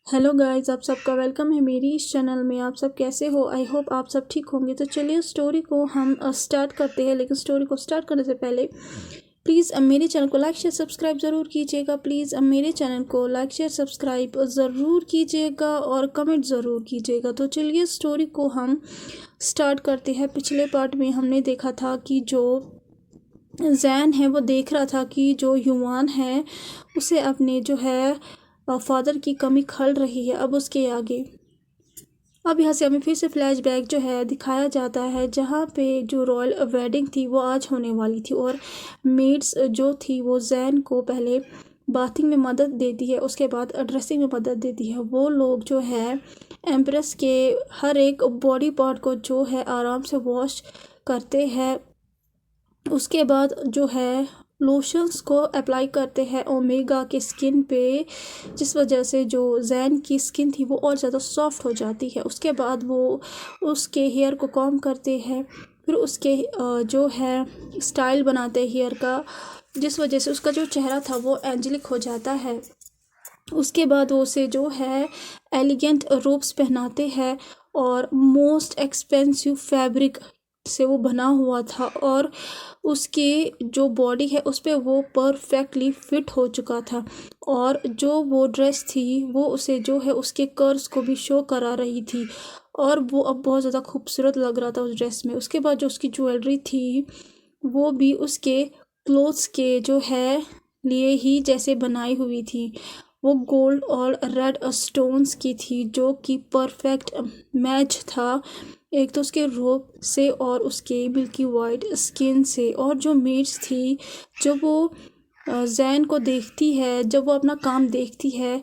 Hello guys, आप सबका welcome है मेरी इस चैनल में। आप सब कैसे हो? आई होप आप सब ठीक होंगे। तो चलिए स्टोरी को हम स्टार्ट करते हैं। लेकिन स्टोरी को स्टार्ट करने से पहले प्लीज़ मेरे चैनल को लाइक शेयर सब्सक्राइब ज़रूर कीजिएगा। प्लीज़ मेरे चैनल को लाइक शेयर सब्सक्राइब ज़रूर कीजिएगा और कमेंट ज़रूर कीजिएगा। तो चलिए स्टोरी को हम स्टार्ट करते हैं। पिछले पार्ट में हमने देखा था कि जो जैन है वो देख रहा था कि जो युवान है उसे अपने जो है फादर की कमी खल रही है। अब उसके आगे अब यहाँ से हमें फिर से फ्लैशबैक जो है दिखाया जाता है, जहाँ पे जो रॉयल वेडिंग थी वो आज होने वाली थी और मेड्स जो थी वो जैन को पहले बाथिंग में मदद देती है, उसके बाद ड्रेसिंग में मदद देती है। वो लोग जो है एम्प्रेस के हर एक बॉडी पार्ट को जो है आराम से वॉश करते हैं। उसके बाद जो है लोशंस को अप्लाई करते हैं ओमेगा के स्किन पे, जिस वजह से जो जैन की स्किन थी वो और ज़्यादा सॉफ्ट हो जाती है। उसके बाद वो उसके हेयर को कॉम्ब करते हैं, फिर उसके जो है स्टाइल बनाते हैं हेयर का, जिस वजह से उसका जो चेहरा था वो एंजेलिक हो जाता है। उसके बाद वो उसे जो है एलिगेंट रोब्स पहनाते हैं और मोस्ट एक्सपेंसिव फैब्रिक से वो बना हुआ था और उसकी जो बॉडी है उस पर वो परफेक्टली फिट हो चुका था और जो वो ड्रेस थी वो उसे जो है उसके कर्व्स को भी शो करा रही थी और वो अब बहुत ज़्यादा खूबसूरत लग रहा था उस ड्रेस में। उसके बाद जो उसकी ज्वेलरी थी वो भी उसके क्लोथ्स के जो है लिए ही जैसे बनाई हुई थी। वो गोल्ड और रेड स्टोन्स की थी जो कि परफेक्ट मैच था, एक तो उसके रोब से और उसके मिल्की वाइट स्किन से। और जो मेड्स थी जब वो जैन को देखती है, जब वो अपना काम देखती है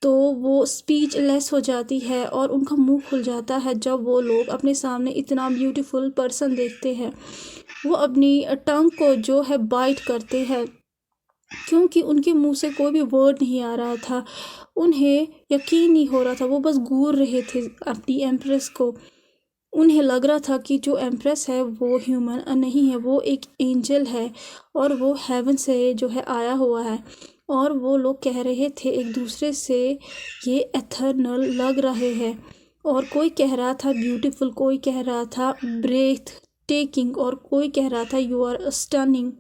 तो वो स्पीचलेस हो जाती है और उनका मुंह खुल जाता है जब वो लोग अपने सामने इतना ब्यूटीफुल पर्सन देखते हैं। वो अपनी टंग को जो है बाइट करते हैं क्योंकि उनके मुंह से कोई भी वर्ड नहीं आ रहा था। उन्हें यकीन नहीं हो रहा था, वो बस घूर रहे थे अपनी एम्प्रेस को। उन्हें लग रहा था कि जो एम्प्रेस है वो ह्यूमन नहीं है, वो एक एंजल है और वो हेवन से जो है आया हुआ है। और वो लोग कह रहे थे एक दूसरे से ये एथर्नल लग रहे हैं, और कोई कह रहा था ब्यूटीफुल, कोई कह रहा था ब्रेथ टेकिंग और कोई कह रहा था यू आर स्टनिंग।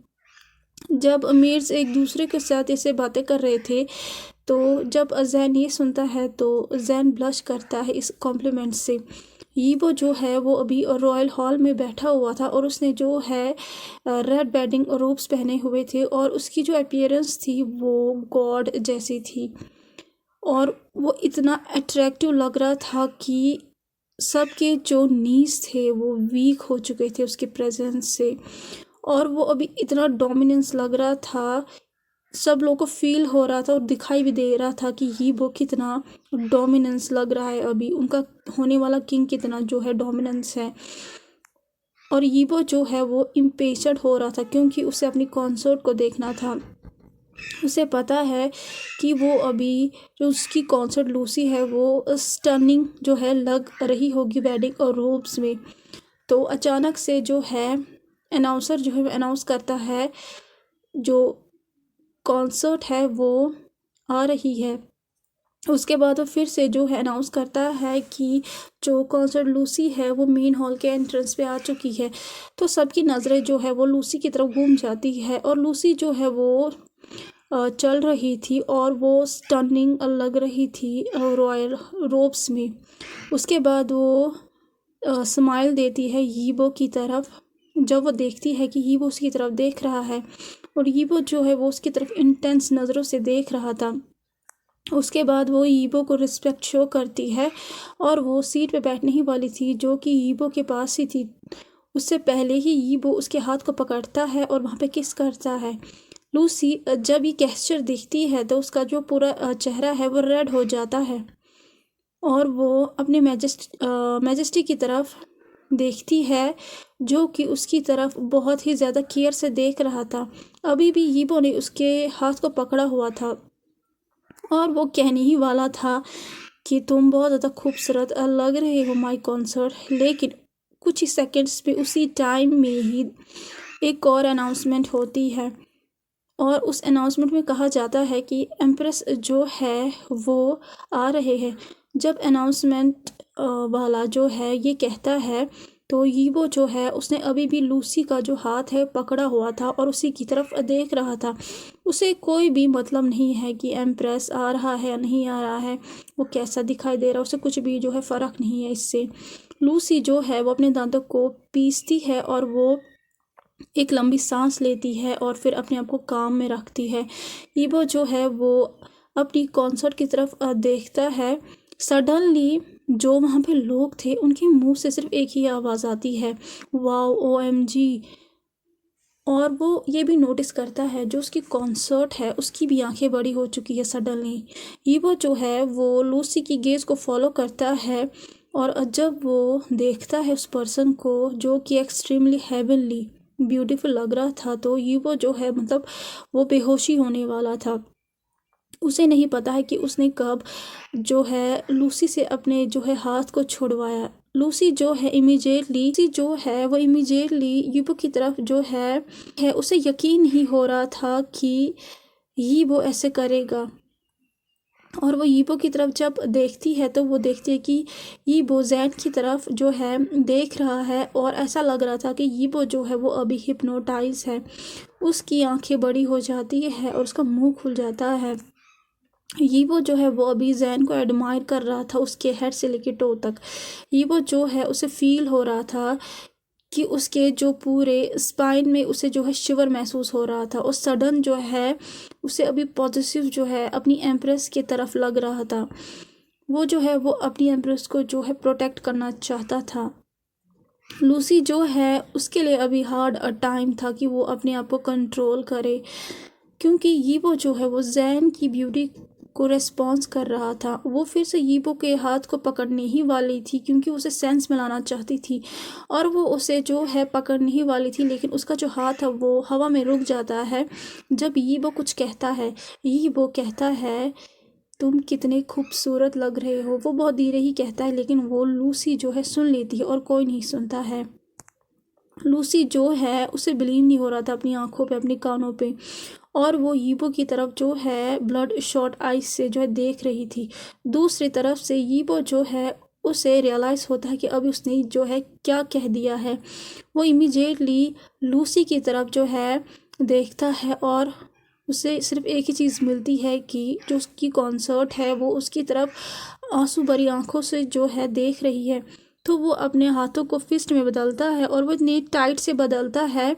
जब अमीर्स एक दूसरे के साथ ऐसे बातें कर रहे थे तो जब जैन ये सुनता है तो जैन ब्लश करता है इस कॉम्प्लीमेंट से। ये वो जो है वो अभी रॉयल हॉल में बैठा हुआ था और उसने जो है रेड वेडिंग रोब्स पहने हुए थे और उसकी जो अपीयरेंस थी वो गॉड जैसी थी और वो इतना अट्रैक्टिव लग रहा था कि सबके जो नीज थे वो वीक हो चुके थे उसके प्रेजेंस से। और वो अभी इतना डोमिनेंस लग रहा था, सब लोगों को फील हो रहा था और दिखाई भी दे रहा था कि ये वो कितना डोमिनेंस लग रहा है, अभी उनका होने वाला किंग कितना जो है डोमिनेंस है। और ये वो जो है वो इम्पेशेंट हो रहा था क्योंकि उसे अपनी कॉन्सर्ट को देखना था। उसे पता है कि वो अभी जो उसकी कॉन्सर्ट लूसी है वो स्टनिंग जो है लग रही होगी वेडिंग और रोब्स में। तो अचानक से जो है अनाउंसर जो है अनाउंस करता है जो कॉन्सर्ट है वो आ रही है। उसके बाद वो फिर से जो है अनाउंस करता है कि जो कॉन्सर्ट लूसी है वो मेन हॉल के एंट्रेंस पे आ चुकी है। तो सबकी नज़रें जो है वो लूसी की तरफ घूम जाती है और लूसी जो है वो चल रही थी और वो स्टनिंग लग रही थी रॉयल रोब्स में। उसके बाद वो स्माइल देती है यीबो की तरफ, जब वो देखती है कि यीबो उसकी तरफ देख रहा है और यीबो जो है वो उसकी तरफ इंटेंस नज़रों से देख रहा था। उसके बाद वो यीबो को रिस्पेक्ट शो करती है और वो सीट पे बैठने ही वाली थी जो कि यीबो के पास ही थी। उससे पहले ही यीबो उसके हाथ को पकड़ता है और वहाँ पे किस करता है। लूसी जब ये गेस्चर देखती है तो उसका जो पूरा चेहरा है वो रेड हो जाता है और वो अपने मैजेस्टी की तरफ देखती है जो कि उसकी तरफ बहुत ही ज़्यादा केयर से देख रहा था। अभी भी यीबो ने उसके हाथ को पकड़ा हुआ था और वो कहने ही वाला था कि तुम बहुत ज़्यादा खूबसूरत लग रहे हो माय कॉन्सर्ट। लेकिन कुछ ही सेकंड्स में उसी टाइम में ही एक और अनाउंसमेंट होती है और उस अनाउंसमेंट में कहा जाता है कि एम्प्रेस जो है वो आ रहे हैं। जब अनाउंसमेंट वाला जो है ये कहता है तो यीबो जो है उसने अभी भी लूसी का जो हाथ है पकड़ा हुआ था और उसी की तरफ देख रहा था। उसे कोई भी मतलब नहीं है कि एम्प्रेस आ रहा है या नहीं आ रहा है, वो कैसा दिखाई दे रहा है, उसे कुछ भी जो है फ़र्क नहीं है इससे। लूसी जो है वो अपने दांतों को पीसती है और वो एक लंबी सांस लेती है और फिर अपने आप को काम में रखती है। ईबो जो है वो अपनी कॉन्सर्ट की तरफ देखता है। सडनली जो वहाँ पे लोग थे उनके मुंह से सिर्फ एक ही आवाज़ आती है, वाओ, OMG। और वो ये भी नोटिस करता है जो उसकी कॉन्सर्ट है उसकी भी आंखें बड़ी हो चुकी है सडनली। ईबो जो है वो लूसी की गेज़ को फॉलो करता है और जब वो देखता है उस पर्सन को जो कि एक्सट्रीमली हेवनली ब्यूटीफुल लग रहा था, तो ईबो जो है मतलब वो बेहोशी होने वाला था। उसे नहीं पता है कि उसने कब जो है लूसी से अपने जो है हाथ को छुड़वाया। लूसी जो है इमीडिएटली ईबो की तरफ जो है उसे यकीन नहीं हो रहा था कि ईबो ऐसे करेगा। और वो ईबो की तरफ जब देखती है तो वो देखती है कि ईबो जैन की तरफ जो है देख रहा है और ऐसा लग रहा था कि ईबो जो है वो अभी हिप्नोटाइज है। उसकी आंखें बड़ी हो जाती है और उसका मुंह खुल जाता है। ईबो जो है वो अभी जैन को एडमायर कर रहा था उसके हेड से लेके टो तक। ईबो जो है उसे फील हो रहा था कि उसके जो पूरे स्पाइन में उसे जो है शिवर महसूस हो रहा था और सडन जो है उसे अभी पॉजिटिव जो है अपनी एम्प्रेस की तरफ लग रहा था। वो जो है वो अपनी एम्प्रेस को जो है प्रोटेक्ट करना चाहता था। लूसी जो है उसके लिए अभी हार्ड टाइम था कि वो अपने आप को कंट्रोल करे, क्योंकि यीबो जो है वो जैन की ब्यूटी को रेस्पॉन्स कर रहा था। वो फिर से यीबो के हाथ को पकड़ने ही वाली थी क्योंकि उसे सेंस में लाना चाहती थी और वो उसे जो है पकड़ने ही वाली थी, लेकिन उसका जो हाथ है वो हवा में रुक जाता है जब यीबो कुछ कहता है। यीबो कहता है, तुम कितने खूबसूरत लग रहे हो। वो बहुत धीरे ही कहता है लेकिन वो लूसी जो है सुन लेती है और कोई नहीं सुनता है। लूसी जो है उसे बिलीव नहीं हो रहा था अपनी आंखों पे, अपने कानों पे, और वो यीबो की तरफ जो है ब्लड शॉट आइज से जो है देख रही थी। दूसरी तरफ से यीबो जो है उसे रियलाइज़ होता है कि अभी उसने जो है क्या कह दिया है। वो इमीडिएटली लूसी की तरफ जो है देखता है और उसे सिर्फ एक ही चीज़ मिलती है कि जो उसकी कॉन्सर्ट है वो उसकी तरफ आंसू भरी आंखों से जो है देख रही है। तो वो अपने हाथों को फिस्ट में बदलता है और वो इतनी टाइट से बदलता है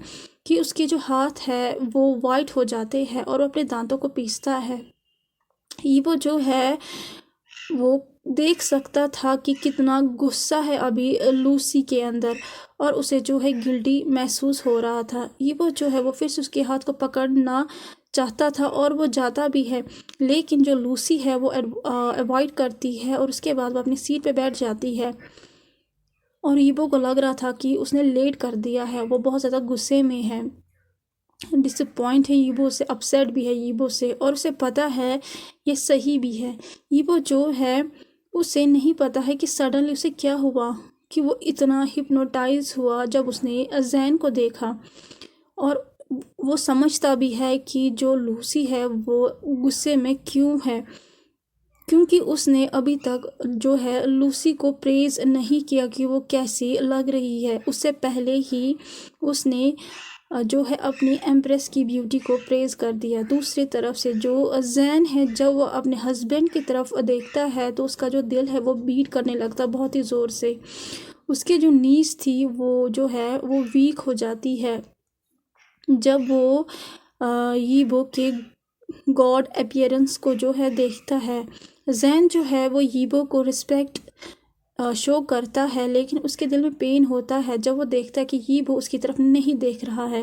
कि उसके जो हाथ है वो वाइट हो जाते हैं और वो अपने दांतों को पीसता है। ईवो जो है वो देख सकता था कि कितना गुस्सा है अभी लूसी के अंदर और उसे जो है गिल्टी महसूस हो रहा था। ईवो जो है वो फिर से उसके हाथ को पकड़ना चाहता था और वो जाता भी है, लेकिन जो लूसी है वो अवॉइड करती है और उसके बाद वो अपनी सीट पे बैठ जाती है। और ईबो को लग रहा था कि उसने लेट कर दिया है। वो बहुत ज़्यादा गुस्से में है, डिसअपॉइंट है ईबो से, अपसेट भी है ईबो से, और उसे पता है ये सही भी है। ईबो जो है उसे नहीं पता है कि सडनली उसे क्या हुआ कि वो इतना हिप्नोटाइज हुआ जब उसने जैन को देखा। और वो समझता भी है कि जो लूसी है वो गुस्से में क्यों है, क्योंकि उसने अभी तक जो है लूसी को प्रेज़ नहीं किया कि वो कैसी लग रही है। उससे पहले ही उसने जो है अपनी एम्प्रेस की ब्यूटी को प्रेज़ कर दिया। दूसरी तरफ से जो जैन है जब वो अपने हस्बैंड की तरफ देखता है तो उसका जो दिल है वो बीट करने लगता है बहुत ही ज़ोर से। उसके जो नीज थी वो जो है वो वीक हो जाती है जब वो यीबो के गॉड अपीयरेंस को जो है देखता है। जैन जो है वो यीबो को रिस्पेक्ट शो करता है, लेकिन उसके दिल में पेन होता है जब वो देखता है कि यीबो उसकी तरफ नहीं देख रहा है,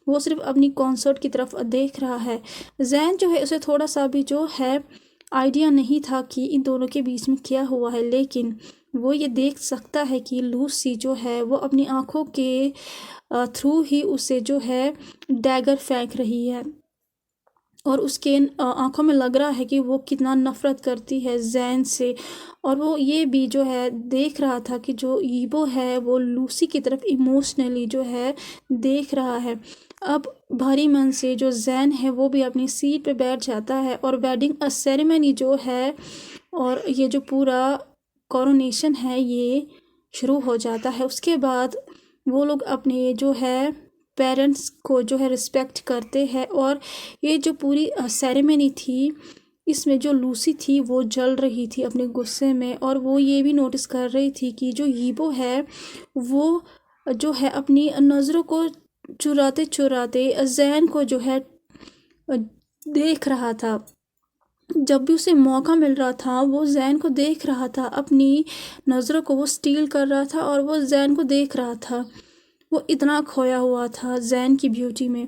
वो सिर्फ अपनी कॉन्सर्ट की तरफ देख रहा है। जैन जो है उसे थोड़ा सा भी जो है आइडिया नहीं था कि इन दोनों के बीच में क्या हुआ है, लेकिन वो ये देख सकता है कि लूसी जो है वो अपनी आँखों के थ्रू ही उसे जो है डैगर फेंक रही है। और उसके आंखों में लग रहा है कि वो कितना नफ़रत करती है जैन से। और वो ये भी जो है देख रहा था कि जो ईबो है वो लूसी की तरफ इमोशनली जो है देख रहा है। अब भारी मन से जो जैन है वो भी अपनी सीट पे बैठ जाता है और वेडिंग सेरेमनी जो है और ये जो पूरा कोरोनेशन है ये शुरू हो जाता है। उसके बाद वो लोग अपने जो है पेरेंट्स को जो है रिस्पेक्ट करते हैं। और ये जो पूरी सेरेमनी थी इसमें जो लूसी थी वो जल रही थी अपने गुस्से में, और वो ये भी नोटिस कर रही थी कि जो ईबो है वो जो है अपनी नज़रों को चुराते चुराते जैन को जो है देख रहा था। जब भी उसे मौका मिल रहा था वो जैन को देख रहा था, अपनी नज़रों को वो स्टील कर रहा था और वो जैन को देख रहा था। वो इतना खोया हुआ था जैन की ब्यूटी में।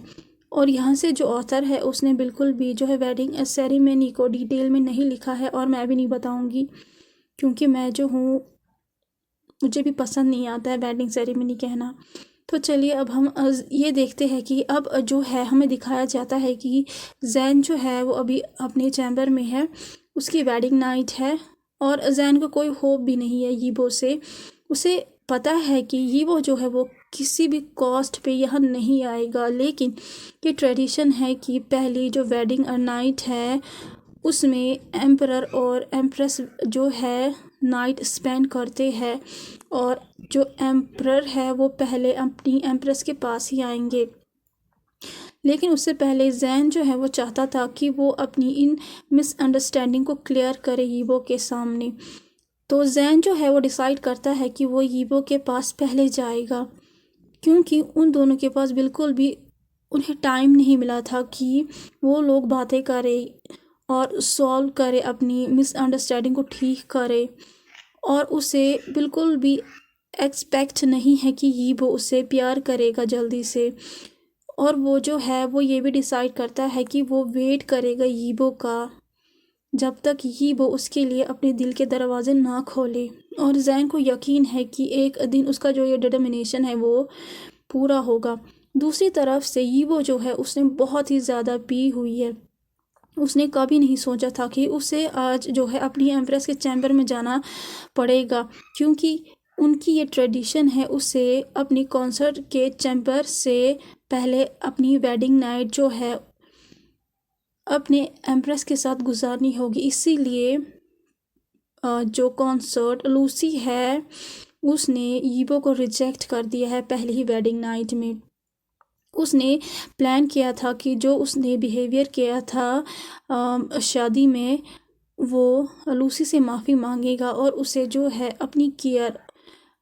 और यहाँ से जो ऑथर है उसने बिल्कुल भी जो है वेडिंग सेरेमनी को डिटेल में नहीं लिखा है, और मैं भी नहीं बताऊँगी क्योंकि मैं जो हूँ मुझे भी पसंद नहीं आता है वेडिंग सेरेमनी कहना। तो चलिए अब हम ये देखते हैं कि अब जो है हमें दिखाया जाता है कि जैन जो है वो अभी अपने चैम्बर में है, उसकी वेडिंग नाइट है और जैन को कोई होप भी नहीं है यीबो से। उसे पता है कि यीबो जो है वो किसी भी कॉस्ट पे यहाँ नहीं आएगा, लेकिन ये ट्रेडिशन है कि पहली जो वेडिंग नाइट है उसमें एम्परर और एम्प्रेस जो है नाइट स्पेंड करते हैं, और जो एम्परर है वो पहले अपनी एम्प्रेस के पास ही आएंगे। लेकिन उससे पहले जैन जो है वो चाहता था कि वो अपनी इन मिसअंडरस्टैंडिंग को क्लियर करे यीबो के सामने। तो जैन जो है वो डिसाइड करता है कि वो यीबो के पास पहले जाएगा, क्योंकि उन दोनों के पास बिल्कुल भी उन्हें टाइम नहीं मिला था कि वो लोग बातें करें और सॉल्व करे, अपनी मिसअंडरस्टैंडिंग को ठीक करे। और उसे बिल्कुल भी एक्सपेक्ट नहीं है कि यीबो उसे प्यार करेगा जल्दी से। और वो जो है वो ये भी डिसाइड करता है कि वो वेट करेगा यीबो का जब तक यीबो उसके लिए अपने दिल के दरवाजे ना खोले। और जैन को यकीन है कि एक दिन उसका जो ये डिटर्मिनेशन है वो पूरा होगा। दूसरी तरफ से यीबो जो है उसने बहुत ही ज़्यादा पी हुई है। उसने कभी नहीं सोचा था कि उसे आज जो है अपनी एम्प्रेस के चैम्बर में जाना पड़ेगा, क्योंकि उनकी ये ट्रेडिशन है उसे अपनी कॉन्सर्ट के चैम्बर से पहले अपनी वेडिंग नाइट जो है अपने एम्प्रेस के साथ गुजारनी होगी। इसीलिए जो कॉन्सर्ट लूसी है उसने यीबो को रिजेक्ट कर दिया है पहली ही वेडिंग नाइट में। उसने प्लान किया था कि जो उसने बिहेवियर किया था शादी में वो लूसी से माफ़ी मांगेगा और उसे जो है अपनी केयर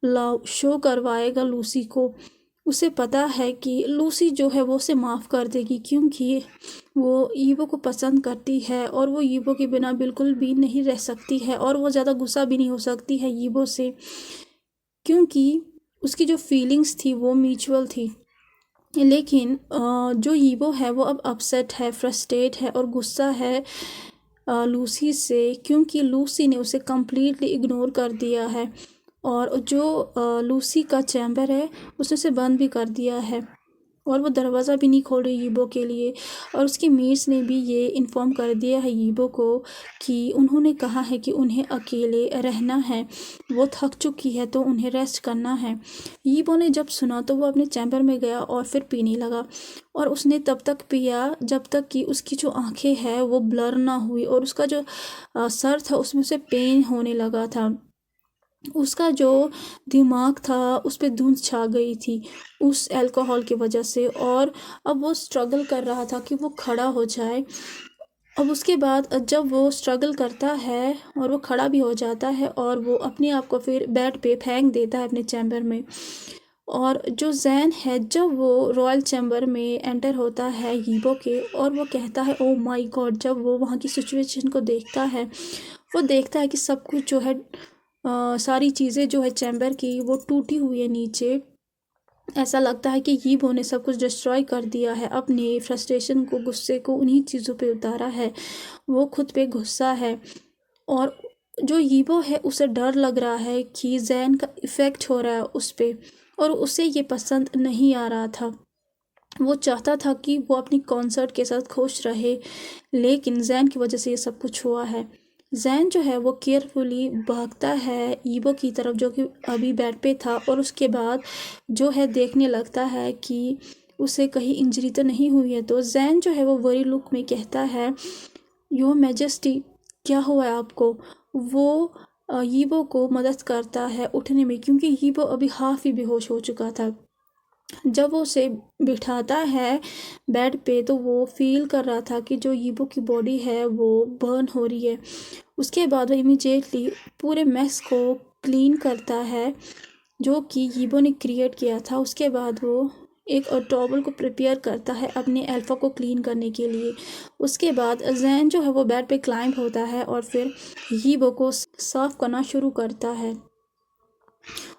लव शो करवाएगा लूसी को। उसे पता है कि लूसी जो है वो उसे माफ़ कर देगी, क्योंकि वो यीबो को पसंद करती है और वो यीबो के बिना बिल्कुल भी नहीं रह सकती है, और वो ज़्यादा गुस्सा भी नहीं हो सकती है यीबो से, क्योंकि उसकी जो फीलिंग्स थी वो म्यूचुअल थी। लेकिन जो यीबो है वो अब अपसेट है, फ्रस्ट्रेट है और गुस्सा है लूसी से, क्योंकि लूसी ने उसे कम्प्लीटली इग्नोर कर दिया है। और जो लूसी का चैम्बर है उसने उसे बंद भी कर दिया है, और वो दरवाज़ा भी नहीं खोल रही यीबो के लिए। और उसकी मीट्स ने भी ये इन्फॉर्म कर दिया है यीबो को कि उन्होंने कहा है कि उन्हें अकेले रहना है, वो थक चुकी है तो उन्हें रेस्ट करना है। यीबो ने जब सुना तो वो अपने चैम्बर में गया और फिर पीने लगा, और उसने तब तक पिया जब तक कि उसकी जो आंखें हैं वो ब्लर ना हुई, और उसका जो सर था उसमें से पेन होने लगा था। उसका जो दिमाग था उस पर धुंध छा गई थी उस अल्कोहल की वजह से, और अब वो स्ट्रगल कर रहा था कि वो खड़ा हो जाए। अब उसके बाद जब वो स्ट्रगल करता है और वो खड़ा भी हो जाता है, और वो अपने आप को फिर बेड पे फेंक देता है अपने चैम्बर में। और जो जैन है जब वो रॉयल चैम्बर में एंटर होता है यीबो के, और वो कहता है ओ माय गॉड, जब वो वहाँ की सिचुएशन को देखता है वो देखता है कि सब कुछ जो है सारी चीज़ें जो है चैम्बर की वो टूटी हुई है नीचे। ऐसा लगता है कि यीबो ने सब कुछ डिस्ट्रॉय कर दिया है, अपने फ्रस्ट्रेशन को, गुस्से को उन्हीं चीज़ों पे उतारा है, वो खुद पे गुस्सा है। और जो यीबो है उसे डर लग रहा है कि जैन का इफ़ेक्ट हो रहा है उस पर, और उसे ये पसंद नहीं आ रहा था। वो चाहता था कि वो अपनी कॉन्सर्ट के साथ खुश रहे, लेकिन जैन की वजह से ये सब कुछ हुआ है। जैन जो है वो केयरफुली भागता है ईबो की तरफ, जो कि अभी बेड पे था, और उसके बाद जो है देखने लगता है कि उसे कहीं इंजरी तो नहीं हुई है। तो जैन जो है वो वरी लुक में कहता है, योर मैजेस्टी, क्या हुआ है आपको। वो ईबो को मदद करता है उठने में, क्योंकि ईबो अभी हाफ ही बेहोश हो चुका था। जब वो उसे बिठाता है बेड पे, तो वो फील कर रहा था कि जो ईबो की बॉडी है वो बर्न हो रही है। उसके बाद वो इमीडिएटली पूरे मेस को क्लीन करता है जो कि ईबो ने क्रिएट किया था। उसके बाद वो एक टॉवल को प्रिपेयर करता है अपने अल्फा को क्लीन करने के लिए। उसके बाद जैन जो है वो बेड पे क्लाइंब होता है और फिर ईबो को साफ करना शुरू करता है,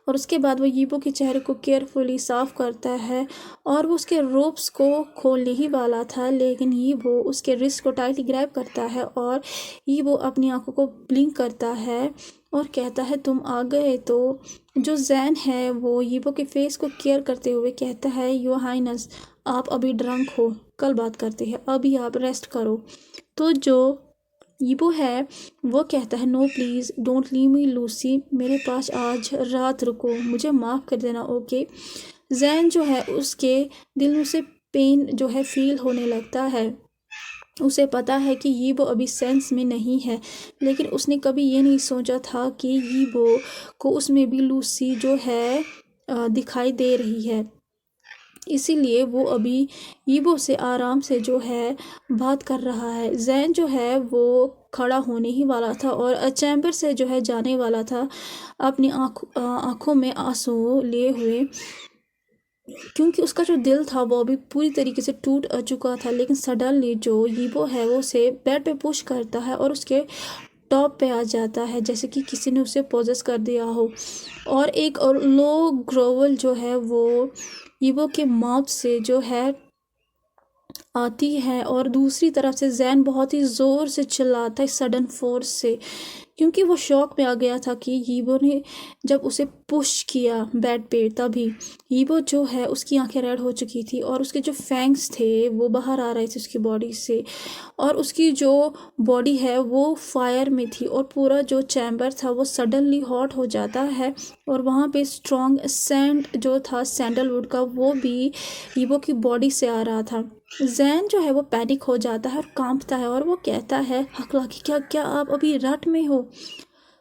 और उसके बाद वो ईबो के चेहरे को केयरफुली साफ करता है, और वो उसके रोप्स को खोलने ही वाला था, लेकिन ईबो उसके रिस्ट को टाइटली ग्रैब करता है और ईबो अपनी आंखों को ब्लिंक करता है और कहता है, तुम आ गए। तो जो जैन है वो ईबो के फेस को केयर करते हुए कहता है, योर हाइनेस, आप अभी ड्रंक हो, कल बात करते हैं, अभी आप रेस्ट करो। तो जो ईबो है वो कहता है, no please don't leave me Lucy, मेरे पास आज रात रुको, मुझे माफ़ कर देना, ओके। जैन जो है उसके दिल में से पेन जो है फील होने लगता है। उसे पता है कि ईबो अभी सेंस में नहीं है, लेकिन उसने कभी ये नहीं सोचा था कि ईबो को उसमें भी लूसी जो है दिखाई दे रही है। इसीलिए वो अभी ईबो से आराम से जो है बात कर रहा है। जैन जो है वो खड़ा होने ही वाला था और चैम्बर से जो है जाने वाला था, अपनी आँखों में आंसू लिए हुए, क्योंकि उसका जो दिल था वो अभी पूरी तरीके से टूट चुका था। लेकिन सडनली जो ईबो है वो उसे बेड पे पुश करता है और उसके टॉप पे आ जाता है, जैसे कि किसी ने उसे पोजेस कर दिया हो, और एक और लो ग्रोवल जो है वो ईबो के माउथ से जो है आती है, और दूसरी तरफ से जैन बहुत ही ज़ोर से चिल्लाता है सडन फोर्स से, क्योंकि वो शॉक में आ गया था कि ईबो ने जब उसे पुश किया बेड पे, तभी ईबो जो है उसकी आंखें रेड हो चुकी थी और उसके जो फैंग्स थे वो बाहर आ रहे थे उसकी बॉडी से, और उसकी जो बॉडी है वो फायर में थी, और पूरा जो चैम्बर था वो सडनली हॉट हो जाता है, और वहाँ पे स्ट्रॉन्ग सेंट जो था सैंडलवुड का वो भी ईबो की बॉडी से आ रहा था। जैन जो है वो पैनिक हो जाता है और कांपता है, और वो कहता है, हकला कि क्या आप अभी रट में हो।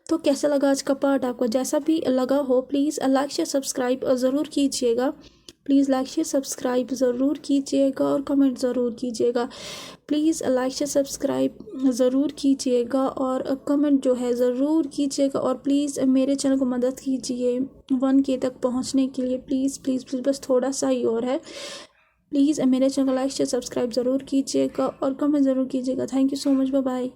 तो कैसा लगा आज का पार्ट आपको, जैसा भी लगा हो प्लीज़ लाइक शेयर सब्सक्राइब ज़रूर कीजिएगा, प्लीज़ लाइक शेयर सब्सक्राइब ज़रूर कीजिएगा और कमेंट ज़रूर कीजिएगा, प्लीज़ लाइक शेयर सब्सक्राइब ज़रूर कीजिएगा और कमेंट जो है ज़रूर कीजिएगा, और प्लीज़ मेरे चैनल को मदद कीजिए 1K तक पहुंचने के लिए, प्लीज़ प्लीज़ प्लीज़, बस थोड़ा सा ही और है। प्लीज़ मेरे चैनल को लाइक शेयर सब्सक्राइब ज़रूर कीजिएगा और कमेंट ज़रूर कीजिएगा। Thank you so much, bye bye.